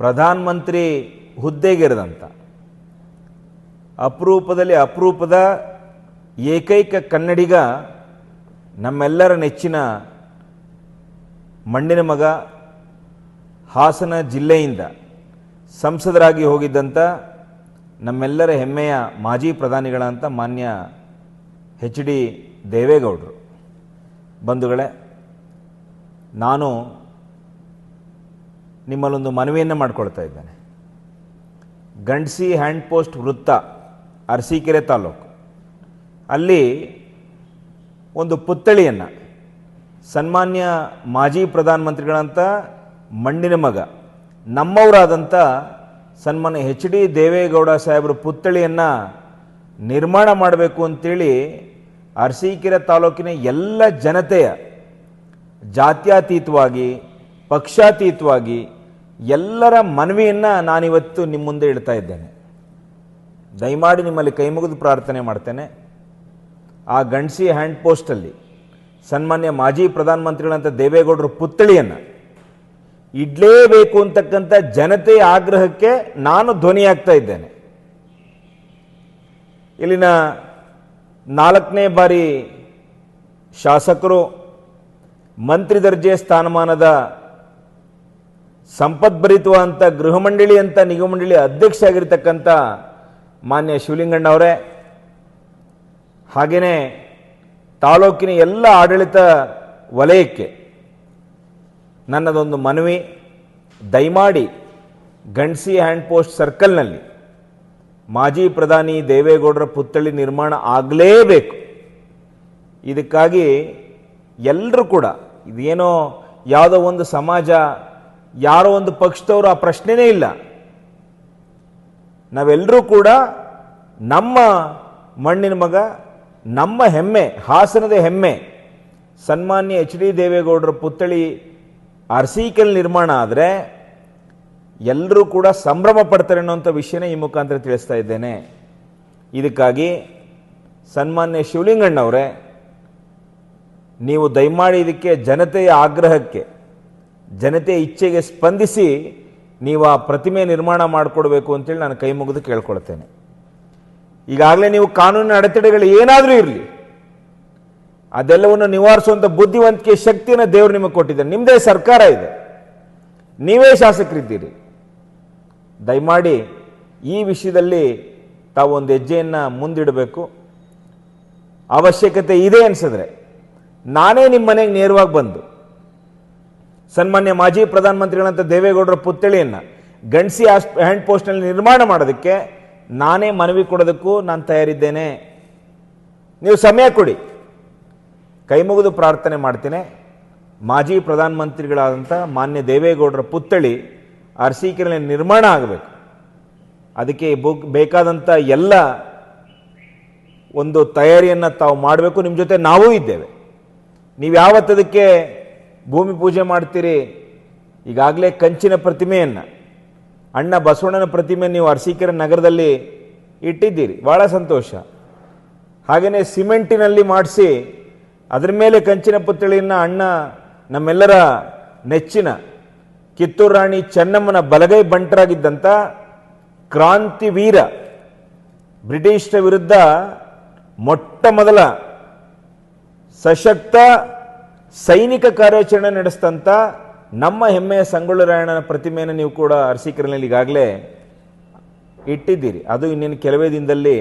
ಪ್ರಧಾನಮಂತ್ರಿ ಹುದ್ದೆಗಿರದಂಥ ಅಪರೂಪದಲ್ಲಿ ಅಪರೂಪದ ಏಕೈಕ ಕನ್ನಡಿಗ, ನಮ್ಮೆಲ್ಲರ ನೆಚ್ಚಿನ ಮಣ್ಣಿನ ಮಗ, ಹಾಸನ ಜಿಲ್ಲೆಯಿಂದ ಸಂಸದರಾಗಿ ಹೋಗಿದ್ದಂಥ ನಮ್ಮೆಲ್ಲರ ಹೆಮ್ಮೆಯ ಮಾಜಿ ಪ್ರಧಾನಿಗಳಂತ ಮಾನ್ಯ ಎಚ್ ಡಿ ದೇವೇಗೌಡರು. ಬಂಧುಗಳೇ, ನಾನು ನಿಮ್ಮಲ್ಲೊಂದು ಮನವಿಯನ್ನು ಮಾಡಿಕೊಳ್ತಾ ಇದ್ದೇನೆ. ಗಂಡ್ಸಿ ಹ್ಯಾಂಡ್ ಪೋಸ್ಟ್ ವೃತ್ತ, ಅರಸೀಕೆರೆ ತಾಲೂಕು, ಅಲ್ಲಿ ಒಂದು ಪುತ್ಥಳಿಯನ್ನು ಸನ್ಮಾನ್ಯ ಮಾಜಿ ಪ್ರಧಾನಮಂತ್ರಿಗಳಂತ ಮಣ್ಣಿನ ಮಗ, ನಮ್ಮವರಾದಂಥ ಸನ್ಮಾನ್ಯ ಎಚ್ ಡಿ ದೇವೇಗೌಡ ಸಾಹೇಬರ ಪುತ್ಥಳಿಯನ್ನು ನಿರ್ಮಾಣ ಮಾಡಬೇಕು ಅಂತೇಳಿ ಅರಸೀಕೆರೆ ತಾಲೂಕಿನ ಎಲ್ಲ ಜನತೆಯ ಜಾತ್ಯತೀತವಾಗಿ ಪಕ್ಷಾತೀತವಾಗಿ ಎಲ್ಲರ ಮನವಿಯನ್ನು ನಾನಿವತ್ತು ನಿಮ್ಮ ಮುಂದೆ ಇಡ್ತಾ ಇದ್ದೇನೆ. ದಯಮಾಡಿ ನಿಮ್ಮಲ್ಲಿ ಕೈ ಮುಗಿದು ಪ್ರಾರ್ಥನೆ ಮಾಡ್ತೇನೆ. ಆ ಗಂಡ್ಸಿ ಹ್ಯಾಂಡ್ ಪೋಸ್ಟಲ್ಲಿ ಸನ್ಮಾನ್ಯ ಮಾಜಿ ಪ್ರಧಾನಮಂತ್ರಿಗಳಂತ ದೇವೇಗೌಡರ ಪುತ್ಥಳಿಯನ್ನು ಇಡಲೇಬೇಕು ಅಂತಕ್ಕಂಥ ಜನತೆಯ ಆಗ್ರಹಕ್ಕೆ ನಾನು ಧ್ವನಿಯಾಗ್ತಾ ಇದ್ದೇನೆ. ಇಲ್ಲಿನ 4ನೇ ಬಾರಿ ಶಾಸಕರು, ಮಂತ್ರಿ ದರ್ಜೆ ಸ್ಥಾನಮಾನದ ಸಂಪದ್ಭರಿತವಾದಂಥ ಗೃಹ ಮಂಡಳಿ ಅಂತ ನಿಗಮ ಮಂಡಳಿ ಅಧ್ಯಕ್ಷ ಆಗಿರ್ತಕ್ಕಂಥ ಮಾನ್ಯ ಶಿವಲಿಂಗಣ್ಣ ಅವರೇ, ಹಾಗೆಯೇ ತಾಲೂಕಿನ ಎಲ್ಲ ಆಡಳಿತ ವಲಯಕ್ಕೆ ನನ್ನದೊಂದು ಮನವಿ, ದಯಮಾಡಿ ಗಂಡ್ಸಿ ಹ್ಯಾಂಡ್ ಪೋಸ್ಟ್ ಸರ್ಕಲ್ನಲ್ಲಿ ಮಾಜಿ ಪ್ರಧಾನಿ ದೇವೇಗೌಡರ ಪುತ್ಥಳಿ ನಿರ್ಮಾಣ ಆಗಲೇಬೇಕು. ಇದಕ್ಕಾಗಿ ಎಲ್ಲರೂ ಕೂಡ, ಇದೇನೋ ಯಾವುದೋ ಒಂದು ಸಮಾಜ, ಯಾರೋ ಒಂದು ಪಕ್ಷದವರು, ಆ ಪ್ರಶ್ನೆನೇ ಇಲ್ಲ. ನಾವೆಲ್ಲರೂ ಕೂಡ ನಮ್ಮ ಮಣ್ಣಿನ ಮಗ, ನಮ್ಮ ಹೆಮ್ಮೆ, ಹಾಸನದ ಹೆಮ್ಮೆ ಸನ್ಮಾನ್ಯ ಎಚ್ ಡಿ ದೇವೇಗೌಡರ ಪುತ್ಥಳಿ ಅರಸೀಕೆರೆ ನಿರ್ಮಾಣ ಆದರೆ ಎಲ್ಲರೂ ಕೂಡ ಸಂಭ್ರಮ ಪಡ್ತಾರೆ ಅನ್ನೋಂಥ ವಿಷಯನೇ ಈ ಮುಖಾಂತರ ತಿಳಿಸ್ತಾ ಇದ್ದೇನೆ. ಇದಕ್ಕಾಗಿ ಸನ್ಮಾನ್ಯ ಶಿವಲಿಂಗಣ್ಣವರೇ, ನೀವು ದಯಮಾಡಿ ಇದಕ್ಕೆ ಜನತೆಯ ಆಗ್ರಹಕ್ಕೆ, ಜನತೆಯ ಇಚ್ಛೆಗೆ ಸ್ಪಂದಿಸಿ ನೀವು ಆ ಪ್ರತಿಮೆ ನಿರ್ಮಾಣ ಮಾಡಿಕೊಡ್ಬೇಕು ಅಂತೇಳಿ ನಾನು ಕೈ ಮುಗಿದು ಕೇಳ್ಕೊಳ್ತೇನೆ. ಈಗಾಗಲೇ ನೀವು ಕಾನೂನಿನ ಅಡೆತಡೆಗಳು ಏನಾದರೂ ಇರಲಿ, ಅದೆಲ್ಲವನ್ನು ನಿವಾರಿಸುವಂಥ ಬುದ್ಧಿವಂತಿಕೆ ಶಕ್ತಿಯನ್ನು ದೇವರು ನಿಮಗೆ ಕೊಟ್ಟಿದ್ದಾರೆ. ನಿಮ್ಮದೇ ಸರ್ಕಾರ ಇದೆ, ನೀವೇ ಶಾಸಕರಿದ್ದೀರಿ. ದಯಮಾಡಿ ಈ ವಿಷಯದಲ್ಲಿ ತಾವು ಒಂದು ಹೆಜ್ಜೆಯನ್ನು ಮುಂದಿಡಬೇಕು. ಅವಶ್ಯಕತೆ ಇದೆ ಅನಿಸಿದ್ರೆ ನಾನೇ ನಿಮ್ಮ ಮನೆಗೆ ನೇರವಾಗಿ ಬಂದು ಸನ್ಮಾನ್ಯ ಮಾಜಿ ಪ್ರಧಾನಮಂತ್ರಿಗಳಂತ ದೇವೇಗೌಡರ ಪುತ್ಥಳಿಯನ್ನು ಗಂಡ್ಸಿ ಹ್ಯಾಂಡ್ ಪೋಸ್ಟ್ನಲ್ಲಿ ನಿರ್ಮಾಣ ಮಾಡೋದಕ್ಕೆ ನಾನೇ ಮನವಿ ಕೊಡೋದಕ್ಕೂ ನಾನು ತಯಾರಿದ್ದೇನೆ. ನೀವು ಸಮಯ ಕೊಡಿ, ಕೈ ಮುಗಿದು ಪ್ರಾರ್ಥನೆ ಮಾಡ್ತೇನೆ. ಮಾಜಿ ಪ್ರಧಾನಮಂತ್ರಿಗಳಾದಂಥ ಮಾನ್ಯ ದೇವೇಗೌಡರ ಪುತ್ಥಳಿ ಅರಸೀಕೆರೆಯಲ್ಲಿ ನಿರ್ಮಾಣ ಆಗಬೇಕು. ಅದಕ್ಕೆ ಬೇಕಾದಂಥ ಎಲ್ಲ ಒಂದು ತಯಾರಿಯನ್ನು ತಾವು ಮಾಡಬೇಕು. ನಿಮ್ಮ ಜೊತೆ ನಾವೂ ಇದ್ದೇವೆ. ನೀವು ಯಾವತ್ತದಕ್ಕೆ ಭೂಮಿ ಪೂಜೆ ಮಾಡ್ತೀರಿ, ಈಗಾಗಲೇ ಕಂಚಿನ ಪ್ರತಿಮೆಯನ್ನು, ಅಣ್ಣ ಬಸವಣ್ಣನ ಪ್ರತಿಮೆ ನೀವು ಅರಸೀಕೆರೆ ನಗರದಲ್ಲಿ ಇಟ್ಟಿದ್ದೀರಿ, ಭಾಳ ಸಂತೋಷ. ಹಾಗೆಯೇ ಸಿಮೆಂಟಿನಲ್ಲಿ ಮಾಡಿಸಿ ಅದರ ಮೇಲೆ ಕಂಚಿನ ಪುತ್ಥಳಿಯನ್ನು ಅಣ್ಣ ನಮ್ಮೆಲ್ಲರ ನೆಚ್ಚಿನ ಕಿತ್ತೂರು ರಾಣಿ ಚೆನ್ನಮ್ಮನ ಬಲಗೈ ಬಂಟರಾಗಿದ್ದಂಥ ಕ್ರಾಂತಿವೀರ, ಬ್ರಿಟಿಷರ ವಿರುದ್ಧ ಮೊಟ್ಟ ಮೊದಲ ಸಶಕ್ತ ಸೈನಿಕ ಕಾರ್ಯಾಚರಣೆ ನಡೆಸಿದಂಥ ನಮ್ಮ ಹೆಮ್ಮೆಯ ಸಂಗೊಳ್ಳಿ ರಾಯಣ್ಣನ ಪ್ರತಿಮೆಯನ್ನು ನೀವು ಕೂಡ ಅರಸೀಕೆರೆಯಲ್ಲಿ ಈಗಾಗಲೇ ಇಟ್ಟಿದ್ದೀರಿ. ಅದು ಇನ್ನೇನು ಕೆಲವೇ ದಿನದಲ್ಲಿ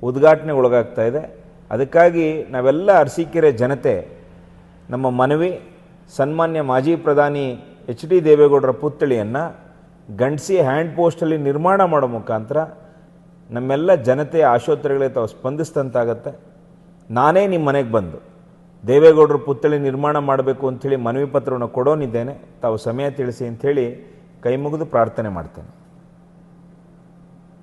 ಉದ್ಘಾಟನೆಗೊಳಗಾಗ್ತಾ ಇದೆ. ಅದಕ್ಕಾಗಿ ನಾವೆಲ್ಲ ಅರಸೀಕೆರೆ ಜನತೆ ನಮ್ಮ ಮನವಿ, ಸನ್ಮಾನ್ಯ ಮಾಜಿ ಪ್ರಧಾನಿ ಎಚ್ ಡಿ ದೇವೇಗೌಡರ ಪುತ್ಥಳಿಯನ್ನು ಗಂಡ್ಸಿ ಹ್ಯಾಂಡ್ ಪೋಸ್ಟಲ್ಲಿ ನಿರ್ಮಾಣ ಮಾಡೋ ಮುಖಾಂತರ ನಮ್ಮೆಲ್ಲ ಜನತೆಯ ಆಶೋತ್ತರಗಳಿಗೆ ತಾವು ಸ್ಪಂದಿಸಿದಂತಾಗತ್ತೆ. ನಾನೇ ನಿಮ್ಮ ಮನೆಗೆ ಬಂದು ದೇವೇಗೌಡರ ಪುತ್ಥಳಿ ನಿರ್ಮಾಣ ಮಾಡಬೇಕು ಅಂಥೇಳಿ ಮನವಿ ಪತ್ರವನ್ನು ಕೊಡೋನಿದ್ದೇನೆ. ತಾವು ಸಮಯ ತಿಳಿಸಿ ಅಂಥೇಳಿ ಕೈ ಮುಗಿದು ಪ್ರಾರ್ಥನೆ ಮಾಡ್ತೇನೆ.